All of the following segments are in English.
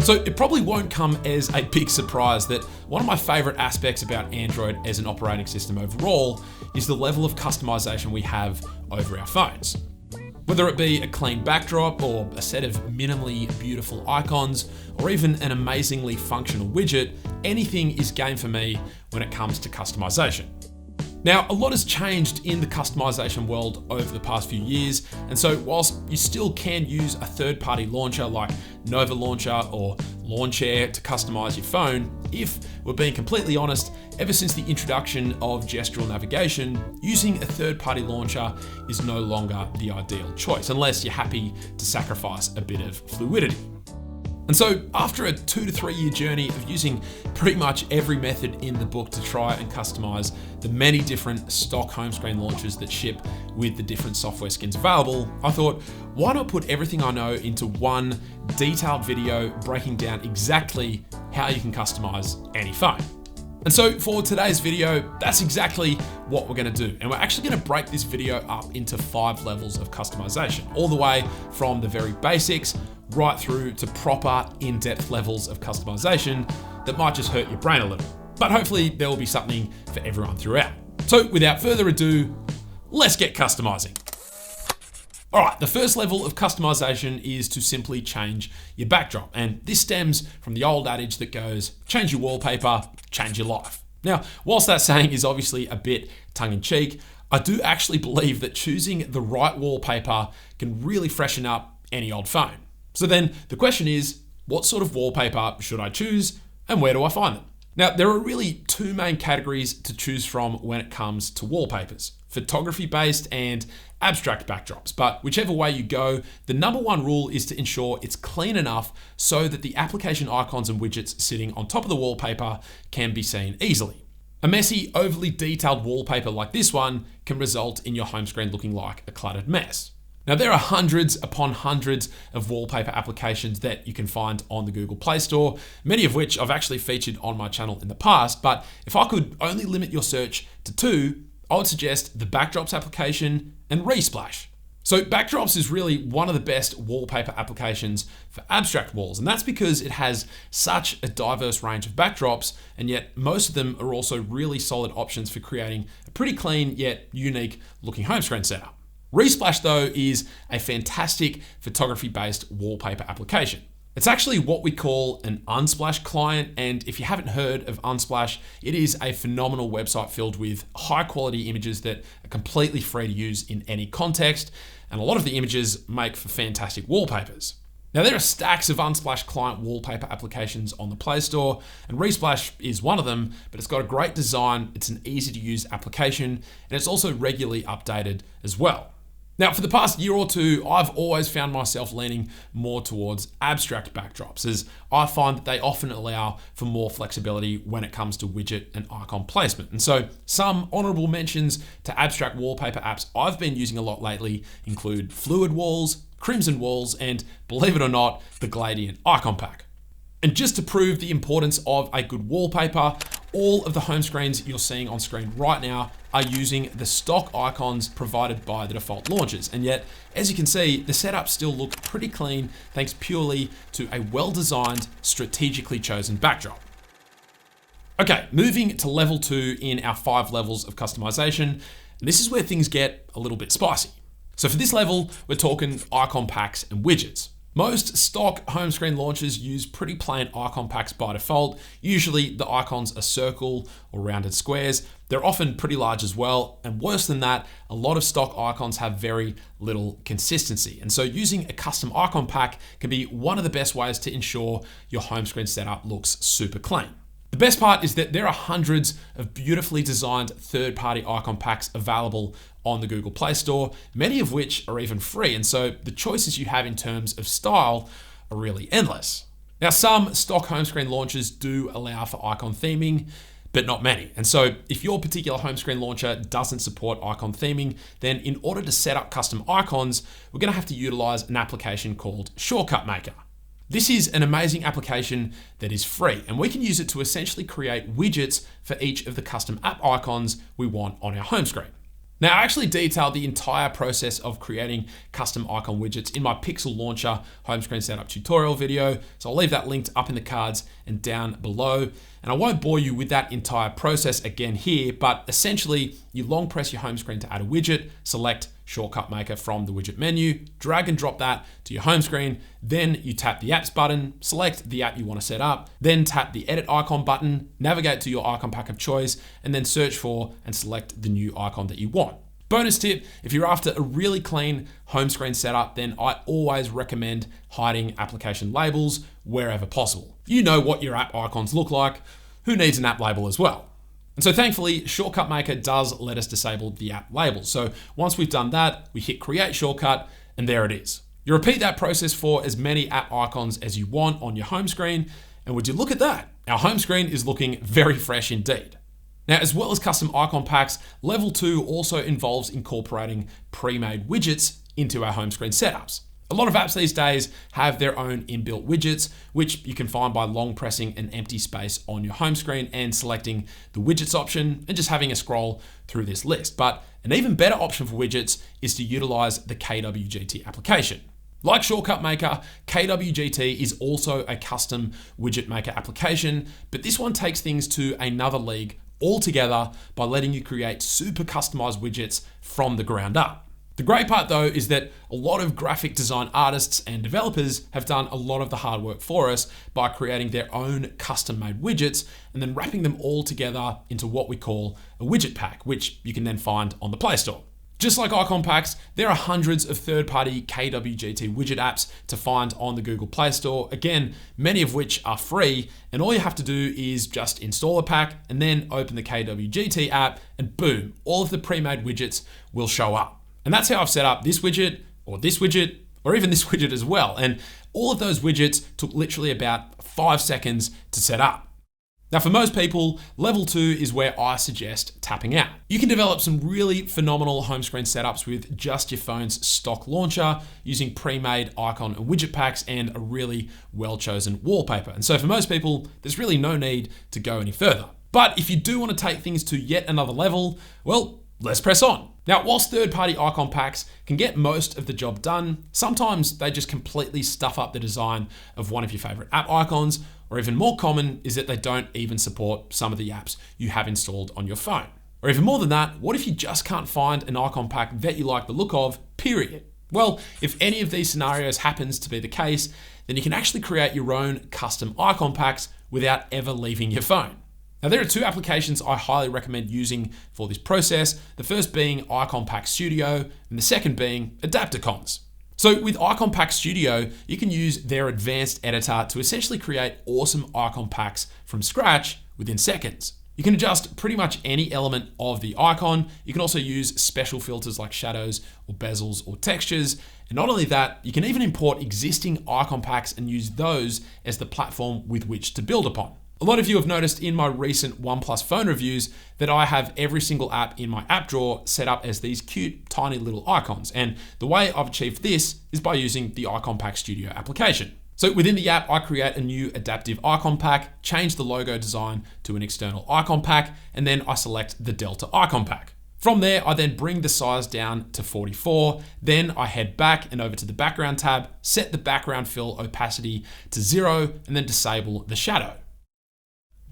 So it probably won't come as a big surprise that one of my favorite aspects about Android as an operating system overall is the level of customization we have over our phones. Whether it be a clean backdrop or a set of minimally beautiful icons or even an amazingly functional widget, anything is game for me when it comes to customization. Now, a lot has changed in the customization world over the past few years, and so whilst you still can use a third-party launcher like Nova Launcher or Launchair to customize your phone, if we're being completely honest, ever since the introduction of gestural navigation, using a third-party launcher is no longer the ideal choice, unless you're happy to sacrifice a bit of fluidity. And so after a 2 to 3 year journey of using pretty much every method in the book to try and customize the many different stock home screen launchers that ship with the different software skins available, I thought, why not put everything I know into one detailed video breaking down exactly how you can customize any phone. And so for today's video, that's exactly what we're gonna do. And we're actually gonna break this video up into 5 levels of customization, all the way from the very basics right through to proper in-depth levels of customization that might just hurt your brain a little. But hopefully there will be something for everyone throughout. So without further ado, let's get customizing. All right, the first level of customization is to simply change your backdrop. And this stems from the old adage that goes, change your wallpaper, change your life. Now, whilst that saying is obviously a bit tongue-in-cheek, I do actually believe that choosing the right wallpaper can really freshen up any old phone. So then the question is, what sort of wallpaper should I choose and where do I find them? Now, there are really 2 main categories to choose from when it comes to wallpapers: photography-based and abstract backdrops. But whichever way you go, the number 1 rule is to ensure it's clean enough so that the application icons and widgets sitting on top of the wallpaper can be seen easily. A messy, overly detailed wallpaper like this one can result in your home screen looking like a cluttered mess. Now, there are hundreds upon hundreds of wallpaper applications that you can find on the Google Play Store, many of which I've actually featured on my channel in the past, but if I could only limit your search to 2, I would suggest the Backdrops application and Resplash. So Backdrops is really one of the best wallpaper applications for abstract walls, and that's because it has such a diverse range of backdrops, and yet most of them are also really solid options for creating a pretty clean yet unique looking home screen setup. Resplash, though, is a fantastic photography-based wallpaper application. It's actually what we call an Unsplash client, and if you haven't heard of Unsplash, it is a phenomenal website filled with high-quality images that are completely free to use in any context, and a lot of the images make for fantastic wallpapers. Now, there are stacks of Unsplash client wallpaper applications on the Play Store, and Resplash is one of them, but it's got a great design, it's an easy-to-use application, and it's also regularly updated as well. Now, for the past year or 2, I've always found myself leaning more towards abstract backdrops, as I find that they often allow for more flexibility when it comes to widget and icon placement. And so some honorable mentions to abstract wallpaper apps I've been using a lot lately include Fluid Walls, Crimson Walls, and believe it or not, the Gradient Icon Pack. And just to prove the importance of a good wallpaper, all of the home screens you're seeing on screen right now are using the stock icons provided by the default launchers. And yet, as you can see, the setup still looks pretty clean thanks purely to a well-designed, strategically chosen backdrop. Okay, moving to level 2 in our 5 levels of customization. This is where things get a little bit spicy. So for this level, we're talking icon packs and widgets. Most stock home screen launchers use pretty plain icon packs by default. Usually the icons are circle or rounded squares. They're often pretty large as well. And worse than that, a lot of stock icons have very little consistency. And so using a custom icon pack can be one of the best ways to ensure your home screen setup looks super clean. The best part is that there are hundreds of beautifully designed third-party icon packs available on the Google Play Store, many of which are even free. And so the choices you have in terms of style are really endless. Now, some stock home screen launchers do allow for icon theming, but not many. And so if your particular home screen launcher doesn't support icon theming, then in order to set up custom icons, we're gonna have to utilize an application called Shortcut Maker. This is an amazing application that is free, and we can use it to essentially create widgets for each of the custom app icons we want on our home screen. Now, I actually detailed the entire process of creating custom icon widgets in my Pixel Launcher home screen setup tutorial video, so I'll leave that linked up in the cards and down below. And I won't bore you with that entire process again here, but essentially you long press your home screen to add a widget, select Shortcut Maker from the widget menu, drag and drop that to your home screen, then you tap the apps button, select the app you want to set up, then tap the edit icon button, navigate to your icon pack of choice, and then search for and select the new icon that you want. Bonus tip, if you're after a really clean home screen setup, then I always recommend hiding application labels wherever possible. You know what your app icons look like. Who needs an app label as well? And so thankfully, Shortcut Maker does let us disable the app labels. So once we've done that, we hit Create Shortcut, and there it is. You repeat that process for as many app icons as you want on your home screen, and would you look at that? Our home screen is looking very fresh indeed. Now, as well as custom icon packs, level 2 also involves incorporating pre-made widgets into our home screen setups. A lot of apps these days have their own inbuilt widgets, which you can find by long pressing an empty space on your home screen and selecting the widgets option and just having a scroll through this list. But an even better option for widgets is to utilize the KWGT application. Like Shortcut Maker, KWGT is also a custom widget maker application, but this one takes things to another league altogether by letting you create super customized widgets from the ground up. The great part though is that a lot of graphic design artists and developers have done a lot of the hard work for us by creating their own custom made widgets and then wrapping them all together into what we call a widget pack, which you can then find on the Play Store. Just like icon packs, there are hundreds of third-party KWGT widget apps to find on the Google Play Store. Again, many of which are free, and all you have to do is just install a pack and then open the KWGT app, and boom, all of the pre-made widgets will show up. And that's how I've set up this widget, or even this widget as well. And all of those widgets took literally about 5 seconds to set up. Now, for most people, level 2 is where I suggest tapping out. You can develop some really phenomenal home screen setups with just your phone's stock launcher using pre-made icon and widget packs and a really well-chosen wallpaper. And so for most people, there's really no need to go any further. But if you do want to take things to yet another level, well, let's press on. Now, whilst third-party icon packs can get most of the job done, sometimes they just completely stuff up the design of one of your favorite app icons, or even more common is that they don't even support some of the apps you have installed on your phone. Or even more than that, what if you just can't find an icon pack that you like the look of, period? Well, if any of these scenarios happens to be the case, then you can actually create your own custom icon packs without ever leaving your phone. Now, there are 2 applications I highly recommend using for this process, the first being Icon Pack Studio, and the second being Adapticons. So with Icon Pack Studio, you can use their advanced editor to essentially create awesome icon packs from scratch within seconds. You can adjust pretty much any element of the icon. You can also use special filters like shadows or bezels or textures. And not only that, you can even import existing icon packs and use those as the platform with which to build upon. A lot of you have noticed in my recent OnePlus phone reviews that I have every single app in my app drawer set up as these cute, tiny little icons. And the way I've achieved this is by using the Icon Pack Studio application. So within the app, I create a new adaptive icon pack, change the logo design to an external icon pack, and then I select the Delta icon pack. From there, I then bring the size down to 44. Then I head back and over to the background tab, set the background fill opacity to 0, and then disable the shadow.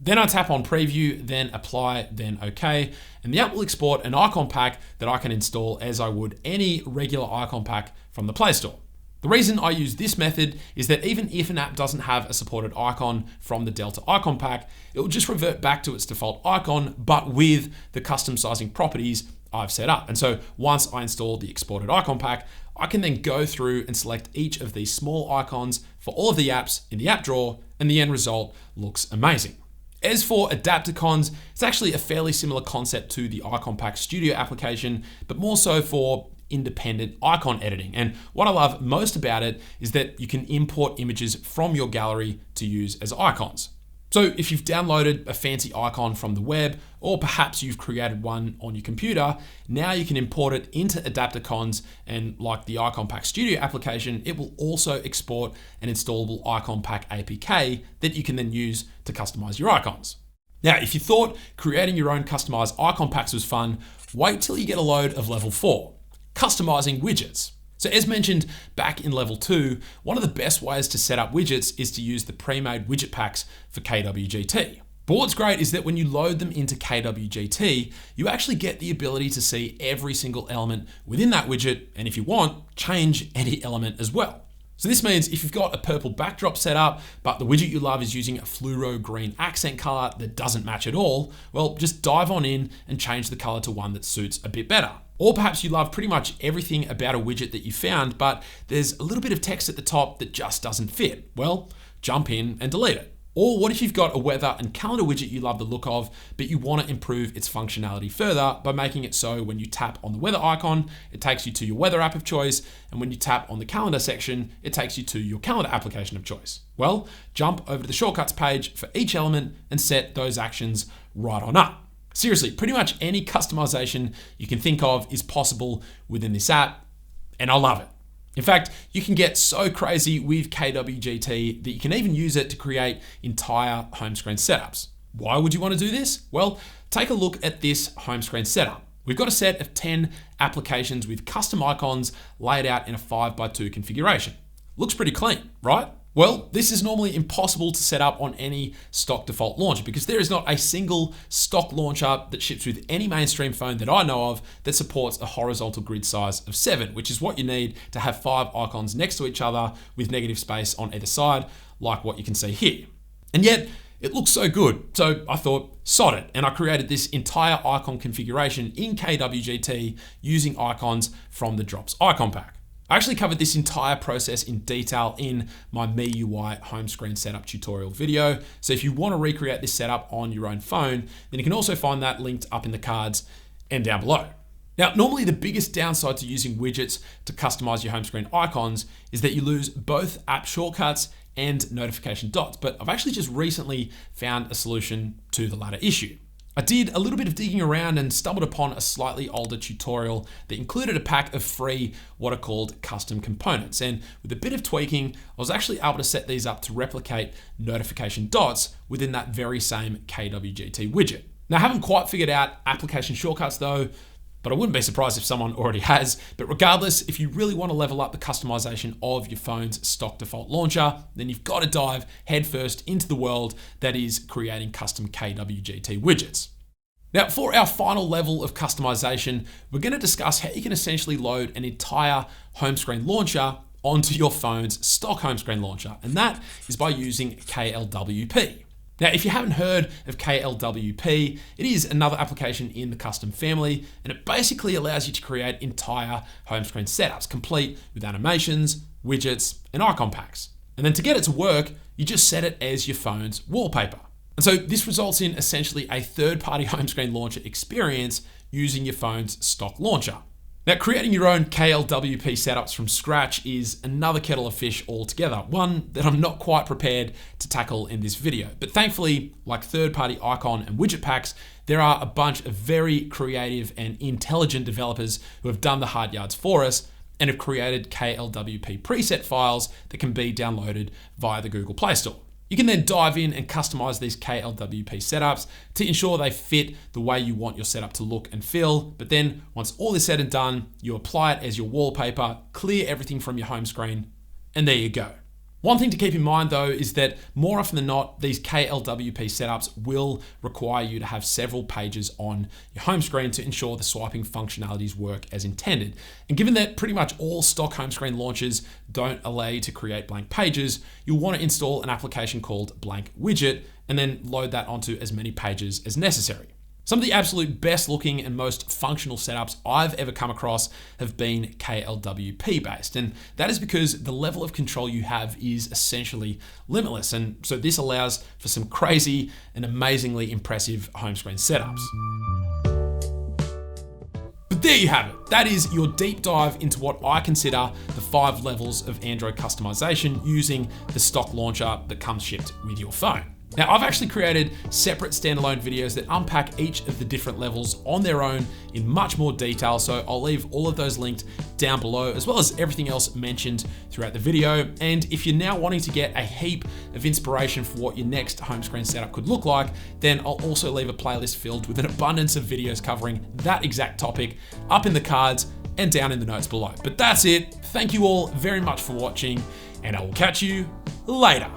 Then I tap on preview, then apply, then okay, and the app will export an icon pack that I can install as I would any regular icon pack from the Play Store. The reason I use this method is that even if an app doesn't have a supported icon from the Delta icon pack, it will just revert back to its default icon, but with the custom sizing properties I've set up. And so once I install the exported icon pack, I can then go through and select each of these small icons for all of the apps in the app drawer, and the end result looks amazing. As for Adapticons, it's actually a fairly similar concept to the Icon Pack Studio application, but more so for independent icon editing. And what I love most about it is that you can import images from your gallery to use as icons. So if you've downloaded a fancy icon from the web, or perhaps you've created one on your computer, now you can import it into Adapticons, and like the Icon Pack Studio application, it will also export an installable Icon Pack APK that you can then use to customize your icons. Now, if you thought creating your own customized icon packs was fun, wait till you get a load of level 4, customizing widgets. So as mentioned back in level 2, one of the best ways to set up widgets is to use the pre-made widget packs for KWGT. But what's great is that when you load them into KWGT, you actually get the ability to see every single element within that widget, and if you want, change any element as well. So this means if you've got a purple backdrop set up, but the widget you love is using a fluoro green accent color that doesn't match at all, well, just dive on in and change the color to one that suits a bit better. Or perhaps you love pretty much everything about a widget that you found, but there's a little bit of text at the top that just doesn't fit. Well, jump in and delete it. Or what if you've got a weather and calendar widget you love the look of, but you want to improve its functionality further by making it so when you tap on the weather icon, it takes you to your weather app of choice, and when you tap on the calendar section, it takes you to your calendar application of choice. Well, jump over to the shortcuts page for each element and set those actions right on up. Seriously, pretty much any customization you can think of is possible within this app, and I love it. In fact, you can get so crazy with KWGT that you can even use it to create entire home screen setups. Why would you want to do this? Well, take a look at this home screen setup. We've got a set of 10 applications with custom icons laid out in a 5x2 configuration. Looks pretty clean, right? Well, this is normally impossible to set up on any stock default launcher because there is not a single stock launcher that ships with any mainstream phone that I know of that supports a horizontal grid size of 7, which is what you need to have 5 icons next to each other with negative space on either side, like what you can see here. And yet, it looks so good, so I thought, sod it, and I created this entire icon configuration in KWGT using icons from the Drops icon pack. I actually covered this entire process in detail in my MIUI home screen setup tutorial video. So if you want to recreate this setup on your own phone, then you can also find that linked up in the cards and down below. Now, normally the biggest downside to using widgets to customize your home screen icons is that you lose both app shortcuts and notification dots, but I've actually just recently found a solution to the latter issue. I did a little bit of digging around and stumbled upon a slightly older tutorial that included a pack of free what are called custom components. And with a bit of tweaking, I was actually able to set these up to replicate notification dots within that very same KWGT widget. Now, I haven't quite figured out application shortcuts though, but I wouldn't be surprised if someone already has. But regardless, if you really want to level up the customization of your phone's stock default launcher, then you've got to dive headfirst into the world that is creating custom KWGT widgets. Now, for our final level of customization, we're going to discuss how you can essentially load an entire home screen launcher onto your phone's stock home screen launcher, and that is by using KLWP. Now, if you haven't heard of KLWP, it is another application in the custom family, and it basically allows you to create entire home screen setups, complete with animations, widgets, and icon packs. And then to get it to work, you just set it as your phone's wallpaper. And so this results in essentially a third-party home screen launcher experience using your phone's stock launcher. Now, creating your own KLWP setups from scratch is another kettle of fish altogether, one that I'm not quite prepared to tackle in this video. But thankfully, like third-party icon and widget packs, there are a bunch of very creative and intelligent developers who have done the hard yards for us and have created KLWP preset files that can be downloaded via the Google Play Store. You can then dive in and customize these KLWP setups to ensure they fit the way you want your setup to look and feel. But then once all is said and done, you apply it as your wallpaper, clear everything from your home screen, and there you go. One thing to keep in mind though is that more often than not, these KLWP setups will require you to have several pages on your home screen to ensure the swiping functionalities work as intended. And given that pretty much all stock home screen launchers don't allow you to create blank pages, you'll want to install an application called Blank Widget and then load that onto as many pages as necessary. Some of the absolute best looking and most functional setups I've ever come across have been KLWP based. And that is because the level of control you have is essentially limitless. And so this allows for some crazy and amazingly impressive home screen setups. But there you have it. That is your deep dive into what I consider the 5 levels of Android customization using the stock launcher that comes shipped with your phone. Now, I've actually created separate standalone videos that unpack each of the different levels on their own in much more detail, so I'll leave all of those linked down below, as well as everything else mentioned throughout the video. And if you're now wanting to get a heap of inspiration for what your next home screen setup could look like, then I'll also leave a playlist filled with an abundance of videos covering that exact topic up in the cards and down in the notes below. But that's it. Thank you all very much for watching, and I will catch you later.